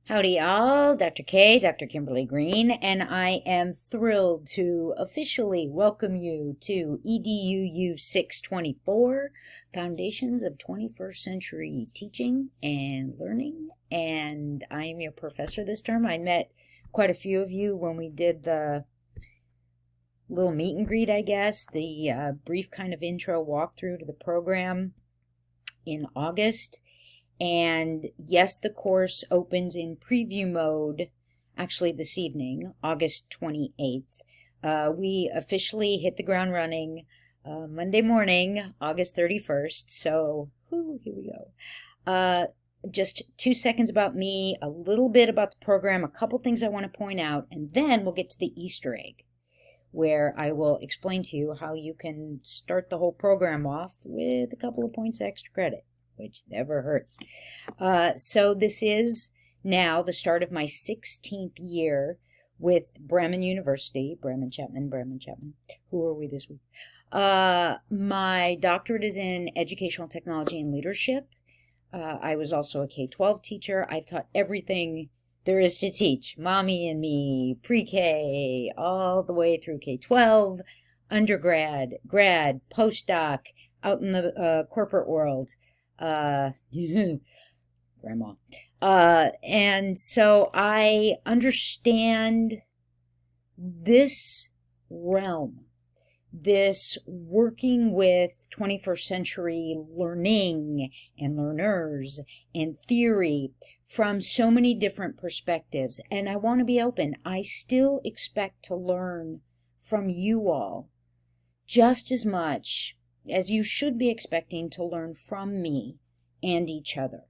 Howdy all, Dr. K, Dr. Kimberly Green, and I am thrilled to officially welcome you to EDUU 624, Foundations of 21st Century Teaching and Learning. And I am your professor this term. I met quite a few of you when we did the little meet and greet, I guess, the brief kind of intro walkthrough to the program in August. And yes, the course opens in preview mode actually this evening, August 28th. We officially hit the ground running Monday morning, August 31st. So, here we go. Just 2 seconds about me, a little bit about the program, a couple things I want to point out, and then we'll get to the Easter egg, where I will explain to you how you can start the whole program off with a couple of points extra credit, which never hurts. So this is now the start of my 16th year with Bremen University, Bremen Chapman. Who are we this week? My doctorate is in educational technology and leadership. I was also a K-12 teacher. I've taught everything there is to teach. Mommy and me, pre-K, all the way through K-12, undergrad, grad, postdoc, out in the corporate world. Grandma. And so I understand this realm, this working with 21st century learning and learners and theory from so many different perspectives. And I want to be open. I still expect to learn from you all just as much as you should be expecting to learn from me and each other.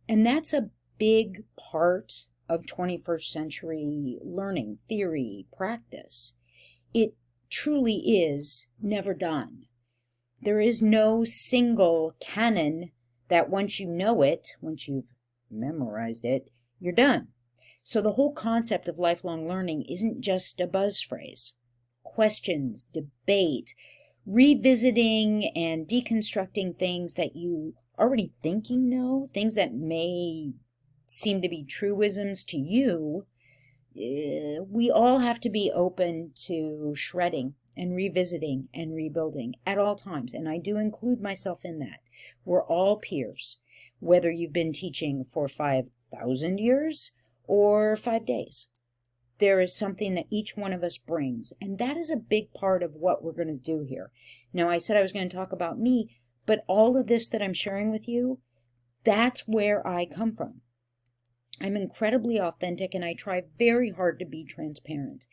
And that's a big part of 21st century learning, theory, practice. It truly is never done. There is no single canon that once you know it, once you've memorized it, you're done. So the whole concept of lifelong learning isn't just a buzz phrase. Questions, debate, revisiting and deconstructing things that you already think you know, things that may seem to be truisms to you. We all have to be open to shredding and revisiting and rebuilding at all times, and I do include myself in that. We're all peers, whether you've been teaching for 5,000 years or 5 days. There is something that each one of us brings, and that is a big part of what we're going to do here. Now, I said I was going to talk about me, but all of this that I'm sharing with you, that's where I come from. I'm incredibly authentic, and I try very hard to be transparent.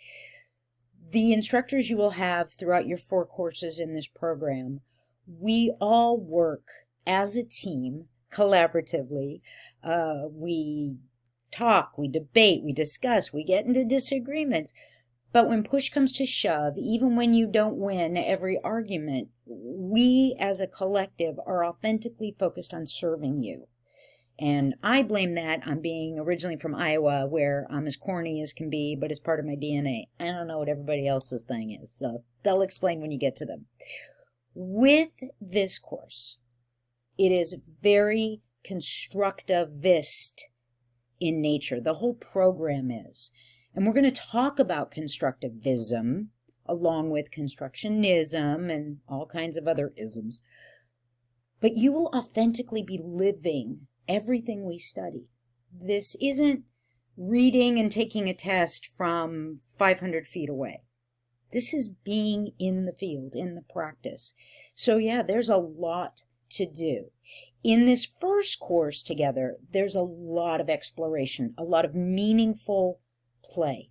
The instructors you will have throughout your 4 courses in this program, we all work as a team, collaboratively. We talk, we debate, we discuss, we get into disagreements. But when push comes to shove, even when you don't win every argument, we as a collective are authentically focused on serving you. And I blame that on being originally from Iowa, where I'm as corny as can be, but it's part of my DNA. I don't know what everybody else's thing is, so they'll explain when you get to them. With this course, it is very constructivist in nature. The whole program is. And we're going to talk about constructivism along with constructionism and all kinds of other isms. But you will authentically be living everything we study. This isn't reading and taking a test from 500 feet away. This is being in the field, in the practice. So yeah, there's a lot to do. In this first course together, there's a lot of exploration, a lot of meaningful play.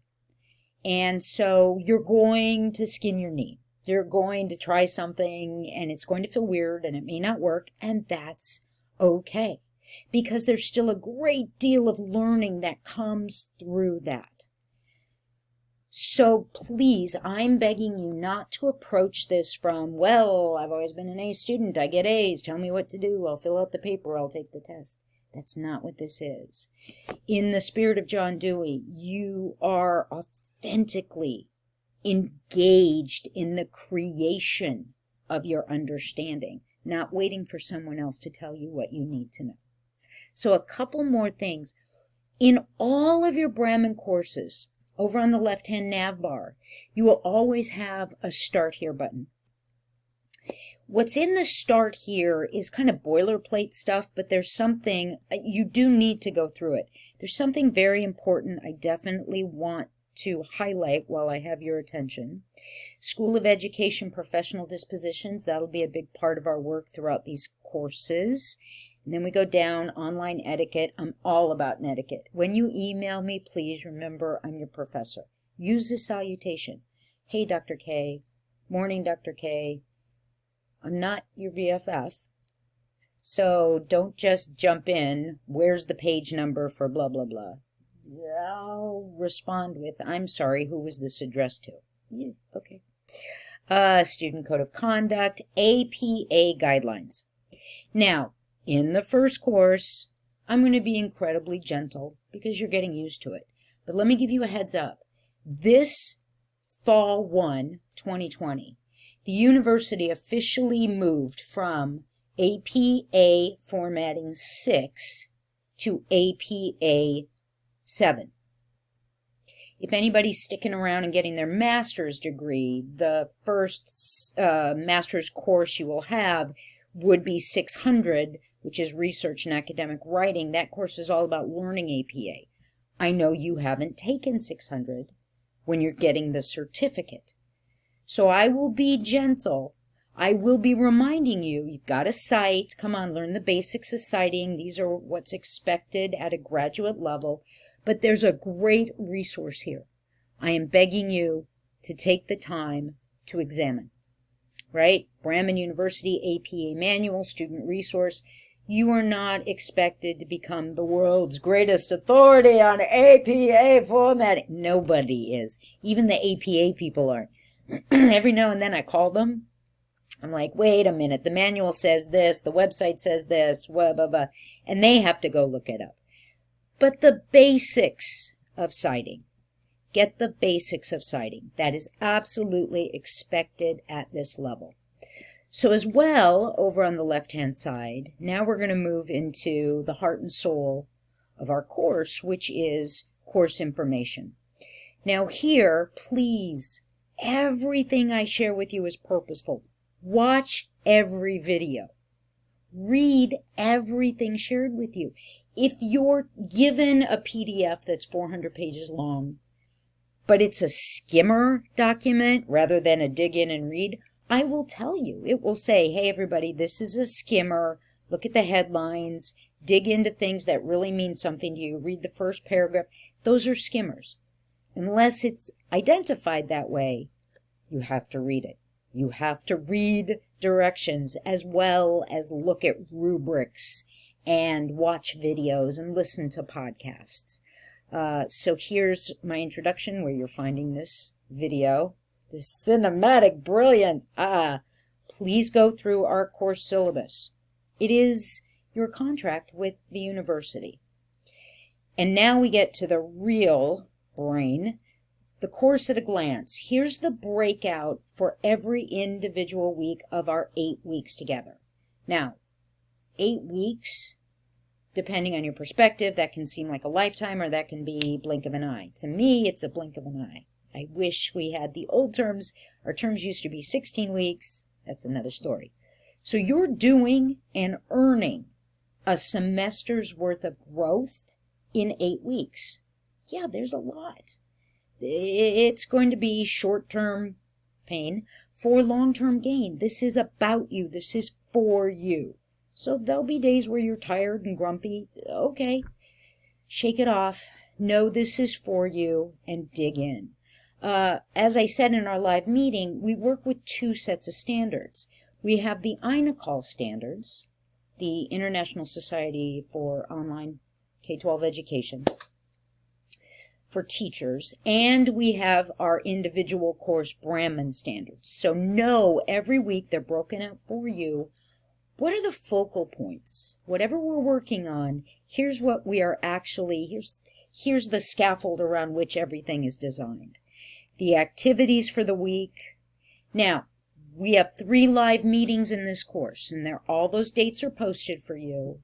And so you're going to skin your knee. You're going to try something and it's going to feel weird and it may not work, and that's okay, because there's still a great deal of learning that comes through that. So please, I'm begging you not to approach this from, well, I've always been an A student, I get A's, tell me what to do, I'll fill out the paper, I'll take the test. That's not what this is. In the spirit of John Dewey, you are authentically engaged in the creation of your understanding, not waiting for someone else to tell you what you need to know. So a couple more things. In all of your Brahmin courses, over on the left-hand nav bar, you will always have a Start Here button. What's in the Start Here is kind of boilerplate stuff, but there's something, you do need to go through it. There's something very important I definitely want to highlight while I have your attention. School of Education Professional Dispositions, that'll be a big part of our work throughout these courses. And then we go down, Online Etiquette. I'm all about etiquette. When you email me, please remember I'm your professor. Use the salutation. Hey, Dr. K. Morning, Dr. K. I'm not your BFF. So don't just jump in. Where's the page number for blah, blah, blah? I'll respond with, I'm sorry, who was this addressed to? Yeah, okay. Student Code of Conduct, APA guidelines. Now, in the first course, I'm going to be incredibly gentle because you're getting used to it. But let me give you a heads up. This Fall 1, 2020, the university officially moved from APA Formatting 6 to APA 7. If anybody's sticking around and getting their master's degree, the first master's course you will have would be 600, which is Research and Academic Writing. That course is all about learning APA. I know you haven't taken 600 when you're getting the certificate. So I will be gentle. I will be reminding you, you've got to cite. Come on, learn the basics of citing. These are what's expected at a graduate level. But there's a great resource here. I am begging you to take the time to examine. Right? Brahmin University APA Manual, Student Resource. You are not expected to become the world's greatest authority on APA formatting. Nobody is. Even the APA people aren't. Every now and then I call them. I'm like, wait a minute, the manual says this, the website says this, blah, blah, blah, and they have to go look it up. But the basics of citing, get the basics of citing. That is absolutely expected at this level. So as well, over on the left-hand side, now we're going to move into the heart and soul of our course, which is course information. Now here, please, everything I share with you is purposeful. Watch every video. Read everything shared with you. If you're given a PDF that's 400 pages long, but it's a skimmer document rather than a dig in and read, I will tell you. It will say, hey, everybody, this is a skimmer. Look at the headlines. Dig into things that really mean something to you. Read the first paragraph. Those are skimmers. Unless it's identified that way, you have to read it. You have to read directions as well as look at rubrics and watch videos and listen to podcasts. So here's my introduction where you're finding this video. The cinematic brilliance. Please go through our course syllabus. It is your contract with the university. And now we get to the real brain. The course at a glance. Here's the breakout for every individual week of our 8 weeks together. Now, 8 weeks, depending on your perspective, that can seem like a lifetime or that can be blink of an eye. To me, it's a blink of an eye. I wish we had the old terms. Our terms used to be 16 weeks. That's another story. So you're doing and earning a semester's worth of growth in 8 weeks. Yeah, there's a lot. It's going to be short-term pain for long-term gain. This is about you. This is for you. So there'll be days where you're tired and grumpy. Okay, shake it off. Know this is for you and dig in. As I said in our live meeting, we work with 2 sets of standards. We have the INACOL standards, the International Society for Online K-12 Education, for teachers, and we have our individual course Brahmin standards. So know every week they're broken out for you. What are the focal points? Whatever we're working on, here's what we are actually, here's the scaffold around which everything is designed. The activities for the week. Now, we have 3 live meetings in this course, and all those dates are posted for you.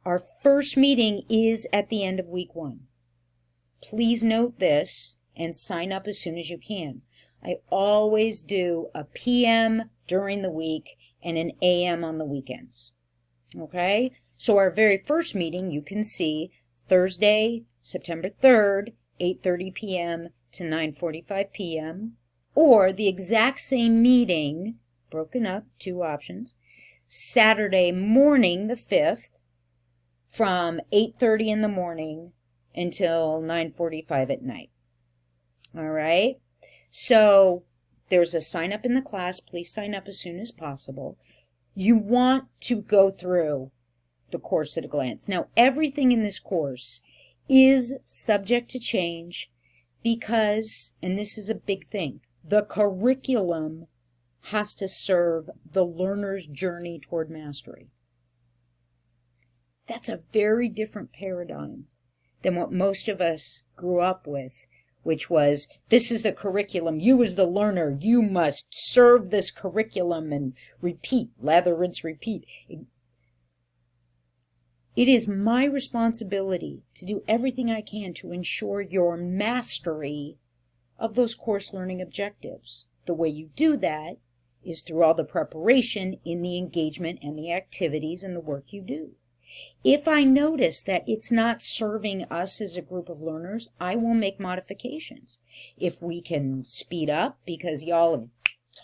Our first meeting is at the end of week 1. Please note this and sign up as soon as you can. I always do a PM during the week and an AM on the weekends. Okay? So our very first meeting, you can see Thursday, September 3rd, 8:30 p.m. to 9:45 p.m. Or the exact same meeting, broken up, 2 options, Saturday morning, the 5th, from 8:30 in the morning until 9:45 at night. All right? So there's a sign up in the class. Please sign up as soon as possible. You want to go through the course at a glance. Now, everything in this course is subject to change because, and this is a big thing, the curriculum has to serve the learner's journey toward mastery. That's a very different paradigm than what most of us grew up with, which was, this is the curriculum. You as the learner, you must serve this curriculum and repeat, lather, rinse, repeat. It is my responsibility to do everything I can to ensure your mastery of those course learning objectives. The way you do that is through all the preparation in the engagement and the activities and the work you do. If I notice that it's not serving us as a group of learners, I will make modifications. If we can speed up because y'all have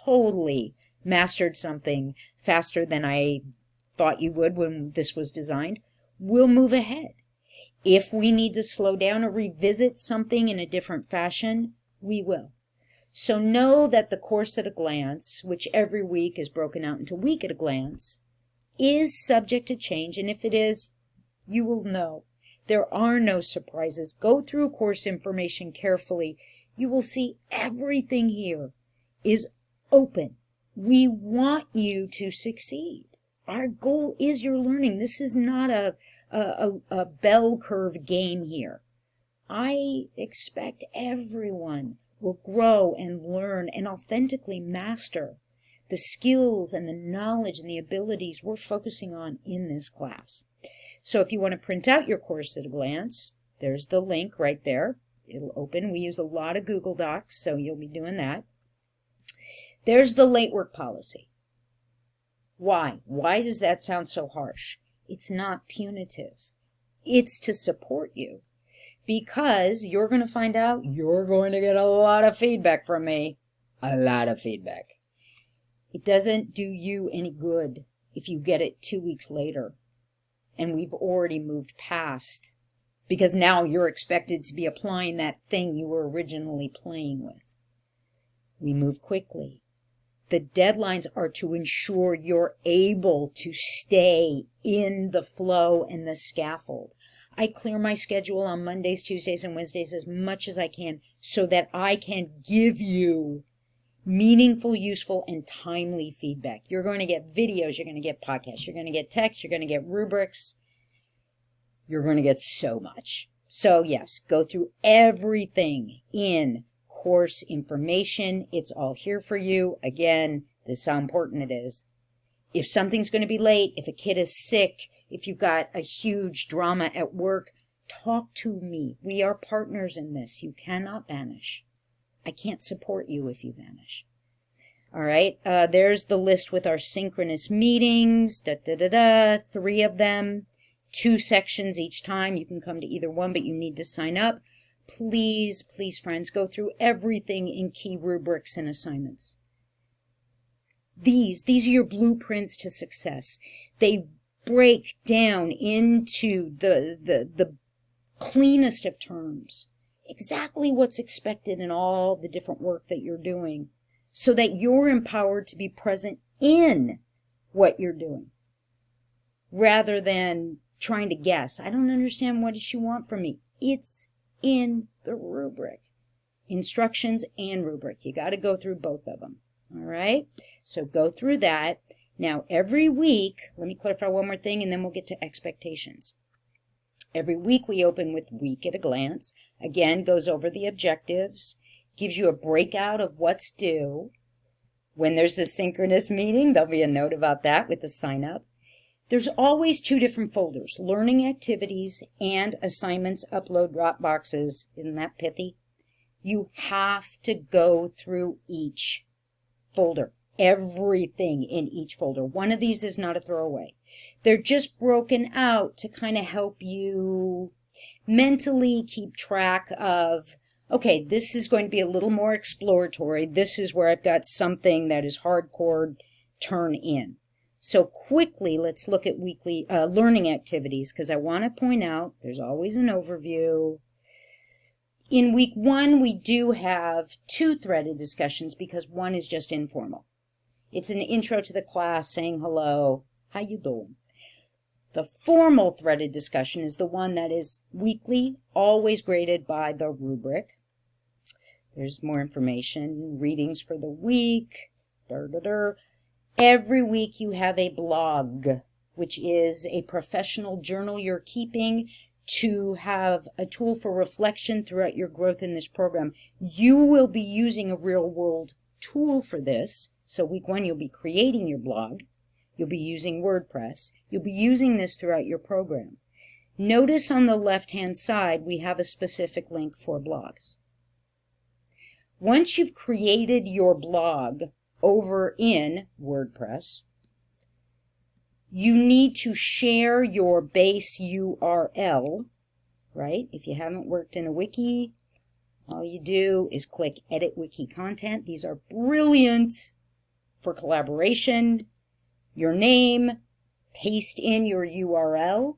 totally mastered something faster than I thought you would when this was designed, we'll move ahead. If we need to slow down or revisit something in a different fashion, we will. So know that the course at a glance, which every week is broken out into week at a glance, is subject to change, and if it is, you will know. There are no surprises. Go through course information carefully. You will see everything here is open. We want you to succeed. Our goal is your learning. This is not a bell curve game here. I expect everyone will grow and learn and authentically master the skills and the knowledge and the abilities we're focusing on in this class. So if you want to print out your course at a glance, there's the link right there. It'll open. We use a lot of Google Docs, so you'll be doing that. There's the late work policy. Why? Why does that sound so harsh? It's not punitive. It's to support you, because you're going to find out you're going to get a lot of feedback from me. A lot of feedback. It doesn't do you any good if you get it 2 weeks later and we've already moved past, because now you're expected to be applying that thing you were originally playing with. We move quickly. The deadlines are to ensure you're able to stay in the flow and the scaffold. I clear my schedule on Mondays, Tuesdays, and Wednesdays as much as I can so that I can give you meaningful, useful, and timely feedback. You're going to get videos, you're going to get podcasts, you're going to get text, you're going to get rubrics. You're going to get so much. So yes, go through everything in course information. It's all here for you. Again, this is how important it is. If something's going to be late, if a kid is sick, if you've got a huge drama at work, talk to me. We are partners in this. You cannot vanish. I can't support you if you vanish. All right, there's the list with our synchronous meetings, 3 of them, 2 sections each time. You can come to either one, but you need to sign up. Please, please, friends, go through everything in key rubrics and assignments. These are your blueprints to success. They break down into the cleanest of terms exactly what's expected in all the different work that you're doing, so that you're empowered to be present in what you're doing rather than trying to guess. I don't understand, what does she want from me? It's in the rubric. Instructions and rubric. You got to go through both of them. All right? So go through that. Now, every week, let me clarify one more thing and then we'll get to expectations. Every week we open with Week at a Glance. Again, goes over the objectives, gives you a breakout of what's due. When there's a synchronous meeting, there'll be a note about that with the sign up. There's always two different folders, learning activities and assignments, upload, drop boxes. Isn't that pithy? You have to go through each folder, everything in each folder. One of these is not a throwaway. They're just broken out to kind of help you mentally keep track of, okay, this is going to be a little more exploratory. This is where I've got something that is hardcore, turn in. So quickly, let's look at weekly learning activities, because I want to point out there's always an overview. In week 1, we do have 2 threaded discussions because one is just informal. It's an intro to the class saying hello, how you doing? The formal threaded discussion is the one that is weekly, always graded by the rubric. There's more information, readings for the week. Every week you have a blog, which is a professional journal you're keeping to have a tool for reflection throughout your growth in this program. You will be using a real-world tool for this. So week 1, you'll be creating your blog. You'll be using WordPress. You'll be using this throughout your program. Notice on the left-hand side, we have a specific link for blogs. Once you've created your blog over in WordPress, you need to share your base URL, right? If you haven't worked in a wiki, all you do is click Edit Wiki Content. These are brilliant for collaboration. Your name, paste in your URL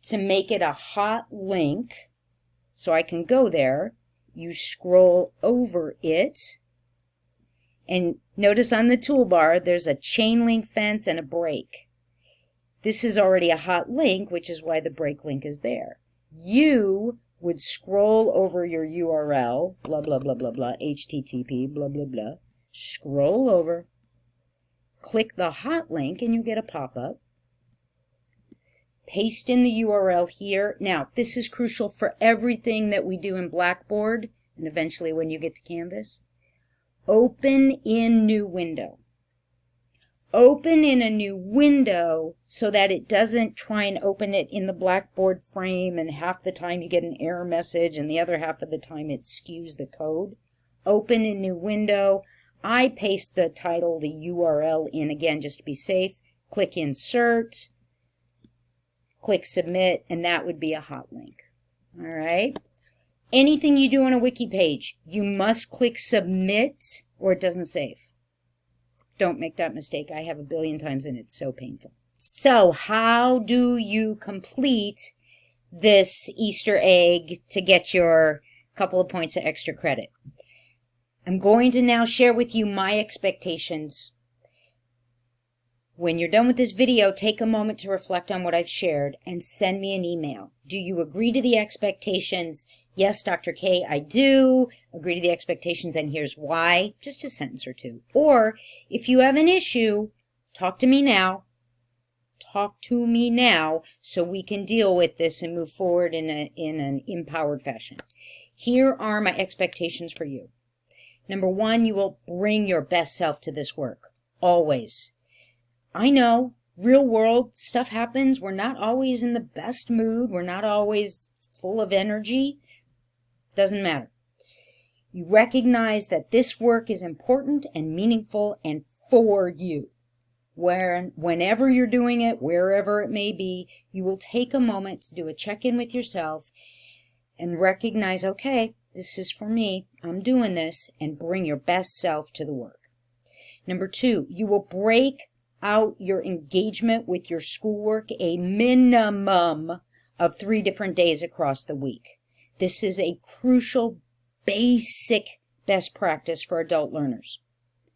to make it a hot link so I can go there. You scroll over it, and notice on the toolbar there's a chain link fence and a break. This is already a hot link, which is why the break link is there. You would scroll over your URL, blah, blah, blah, blah, blah, HTTP, blah, blah, blah. Scroll over, click the hot link, and you get a pop-up. Paste in the URL here. Now, this is crucial for everything that we do in Blackboard, and eventually when you get to Canvas. Open in new window. Open in a new window so that it doesn't try and open it in the Blackboard frame and half the time you get an error message and the other half of the time it skews the code. Open in new window. I paste the title, the URL in again just to be safe. Click Insert. Click Submit, and that would be a hot link. All right. Anything you do on a wiki page, you must click Submit or it doesn't save. Don't make that mistake. I have a billion times and it's so painful. So how do you complete this Easter egg to get your couple of points of extra credit? I'm going to now share with you my expectations. When you're done with this video, take a moment to reflect on what I've shared and send me an email. Do you agree to the expectations? Yes, Dr. K, I do agree to the expectations, and here's why. Just a sentence or two. Or if you have an issue, talk to me now. Talk to me now so we can deal with this and move forward in an empowered fashion. Here are my expectations for you. Number 1, you will bring your best self to this work. Always. I know, real world stuff happens. We're not always in the best mood. We're not always full of energy. Doesn't matter. You recognize that this work is important and meaningful and for you. Whenever you're doing it, wherever it may be, you will take a moment to do a check-in with yourself and recognize, okay, this is for me. I'm doing this, and bring your best self to the work. Number 2, you will break out your engagement with your schoolwork a minimum of 3 different days across the week. This is a crucial, basic best practice for adult learners.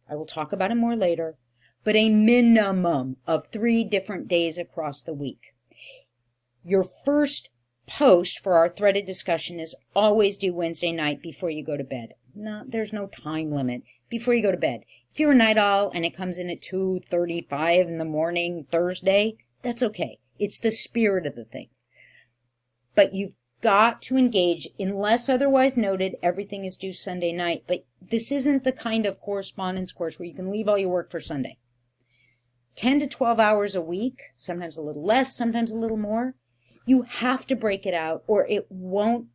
I will talk about it more later, but a minimum of 3 different days across the week. Your first post for our threaded discussion is always due Wednesday night before you go to bed. No, there's no time limit. Before you go to bed. If you're a night owl and it comes in at 2:35 in the morning Thursday, that's okay. It's the spirit of the thing. But you've got to engage, unless otherwise noted, everything is due Sunday night. But this isn't the kind of correspondence course where you can leave all your work for Sunday. 10 to 12 hours a week, sometimes a little less, sometimes a little more. You have to break it out or it won't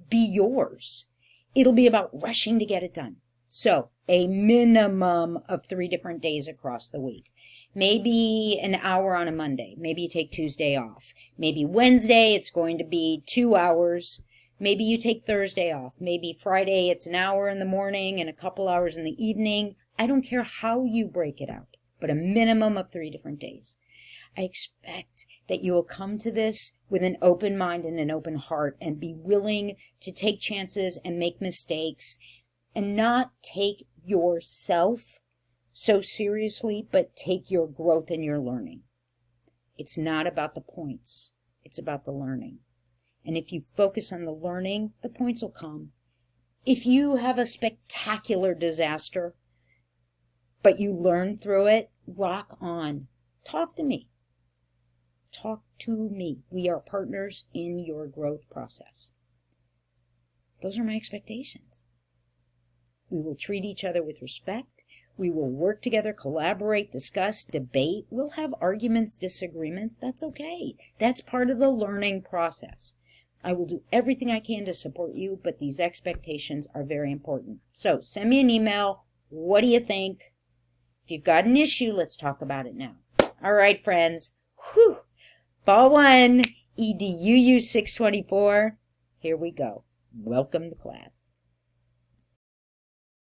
be yours. It'll be about rushing to get it done. So a minimum of 3 different days across the week. Maybe an hour on a Monday. Maybe you take Tuesday off. Maybe Wednesday it's going to be 2 hours. Maybe you take Thursday off. Maybe Friday it's an hour in the morning and a couple hours in the evening. I don't care how you break it out, but a minimum of 3 different days. I expect that you will come to this with an open mind and an open heart and be willing to take chances and make mistakes and not take yourself so seriously, but take your growth and your learning. It's not about the points. It's about the learning. And if you focus on the learning, the points will come. If you have a spectacular disaster, but you learn through it, rock on. Talk to me. Talk to me. We are partners in your growth process. Those are my expectations. We will treat each other with respect. We will work together, collaborate, discuss, debate. We'll have arguments, disagreements. That's okay. That's part of the learning process. I will do everything I can to support you, but these expectations are very important. So send me an email. What do you think? If you've got an issue, let's talk about it now. All right, friends. Whew. Fall 1, EDUU 624. Here we go. Welcome to class.